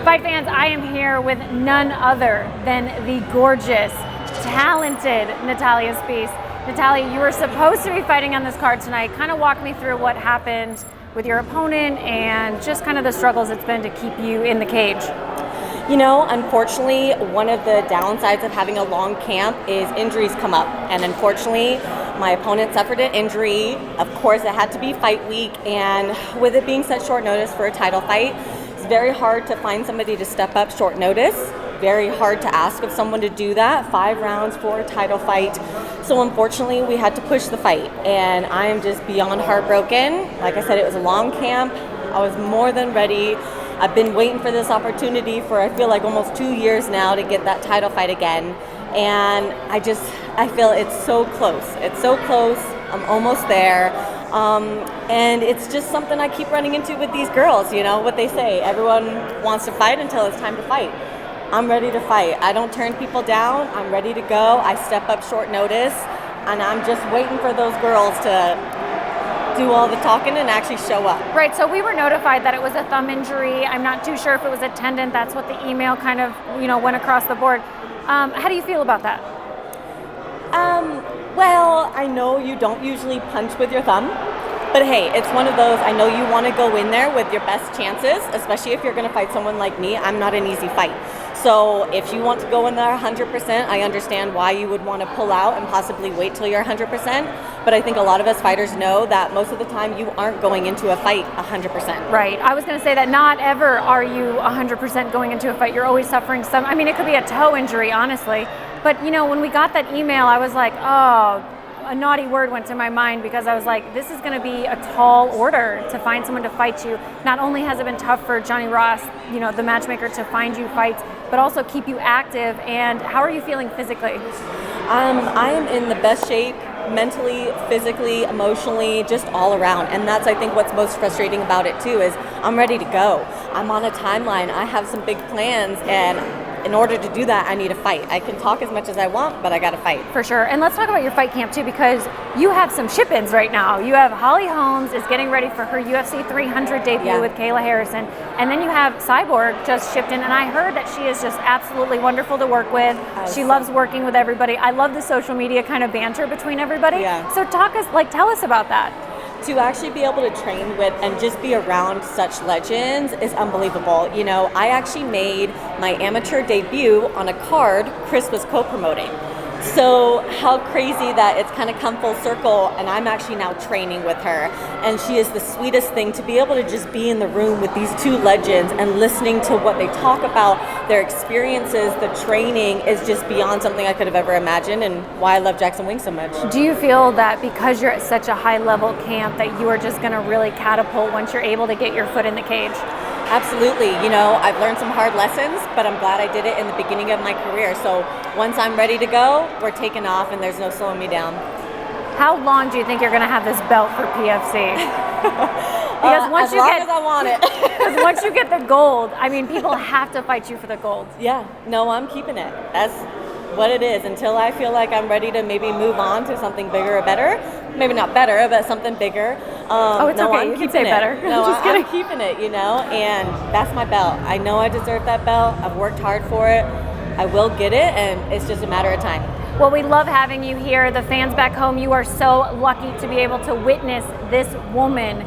Fight fans, I am here with none other than the gorgeous, talented Natalya Speece. Natalya, you were supposed to be fighting on this card tonight. Kind of walk me through what happened with your opponent and just kind of the struggles it's been to keep you in the cage. You know, unfortunately, one of the downsides of having a long camp is injuries come up. And unfortunately, my opponent suffered an injury. Of course, it had to be fight week. And with it being such short notice for a title fight, it's very hard to find somebody to step up short notice. Very hard to ask of someone to do that. 5 rounds for a title fight. So unfortunately, we had to push the fight. And I am just beyond heartbroken. Like I said, it was a long camp. I was more than ready. I've been waiting for this opportunity for, I feel like, almost 2 years now to get that title fight again. And I feel it's so close. It's so close. I'm almost there. And it's just something I keep running into with these girls, you know, what they say. Everyone wants to fight until it's time to fight. I'm ready to fight. I don't turn people down. I'm ready to go. I step up short notice. And I'm just waiting for those girls to do all the talking and actually show up. Right, so we were notified that it was a thumb injury. I'm not too sure if it was a tendon. That's what the email kind of, went across the board. How do you feel about that? Well, I know you don't usually punch with your thumb, but hey, it's one of those, I know you want to go in there with your best chances, especially if you're going to fight someone like me. I'm not an easy fight. So if you want to go in there 100%, I understand why you would want to pull out and possibly wait till you're 100%. But I think a lot of us fighters know that most of the time you aren't going into a fight 100%. Right. I was going to say that not ever are you 100% going into a fight. You're always suffering some, it could be a toe injury, honestly. But, when we got that email, I was like, oh, a naughty word went to my mind because I was like, this is going to be a tall order to find someone to fight you. Not only has it been tough for Johnny Ross, the matchmaker, to find you fights, but also keep you active. And how are you feeling physically? I am in the best shape mentally, physically, emotionally, just all around. And that's, I think, what's most frustrating about it too, is I'm ready to go. I'm on a timeline. I have some big plans, and in order to do that, I need a fight. I can talk as much as I want, but I got to fight. For sure. And let's talk about your fight camp too, because you have some ship-ins right now. You have Holly Holmes is getting ready for her UFC 300 debut with Kayla Harrison. And then you have Cyborg just shipped in. And I heard that she is just absolutely wonderful to work with. She loves working with everybody. I love the social media kind of banter between everybody. Yeah. So tell us about that. To actually be able to train with and just be around such legends is unbelievable. I actually made my amateur debut on a card Chris was co-promoting. So how crazy that it's kind of come full circle, and I'm actually now training with her. And she is the sweetest thing to be able to just be in the room with these two legends and listening to what they talk about, their experiences, the training is just beyond something I could have ever imagined, and why I love Jackson Wing so much. Do you feel that because you're at such a high level camp that you are just going to really catapult once you're able to get your foot in the cage? Absolutely. I've learned some hard lessons, but I'm glad I did it in the beginning of my career. So once I'm ready to go, we're taking off and there's no slowing me down. How long do you think you're going to have this belt for PFC? Because as long as I want it. Because once you get the gold, people have to fight you for the gold. Yeah. No, I'm keeping it. That's what it is until I feel like I'm ready to maybe move on to something bigger or better. Maybe not better, but something bigger. It's okay. You can say better. No, just kidding. I'm keeping it, and that's my belt. I know I deserve that belt. I've worked hard for it. I will get it, and it's just a matter of time. Well, we love having you here. The fans back home, you are so lucky to be able to witness this woman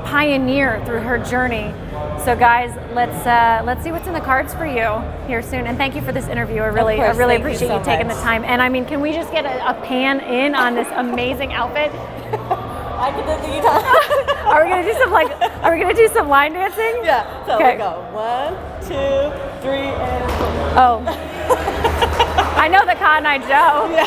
pioneer through her journey. So guys, let's see what's in the cards for you here soon. And thank you for this interview. I really appreciate you taking the time. And can we just get a pan in on this amazing outfit? I can do the Are we gonna do some line dancing? Yeah. So we go 1, 2, 3, and 4. Oh. I know the Cotton Eye Joe. Yeah.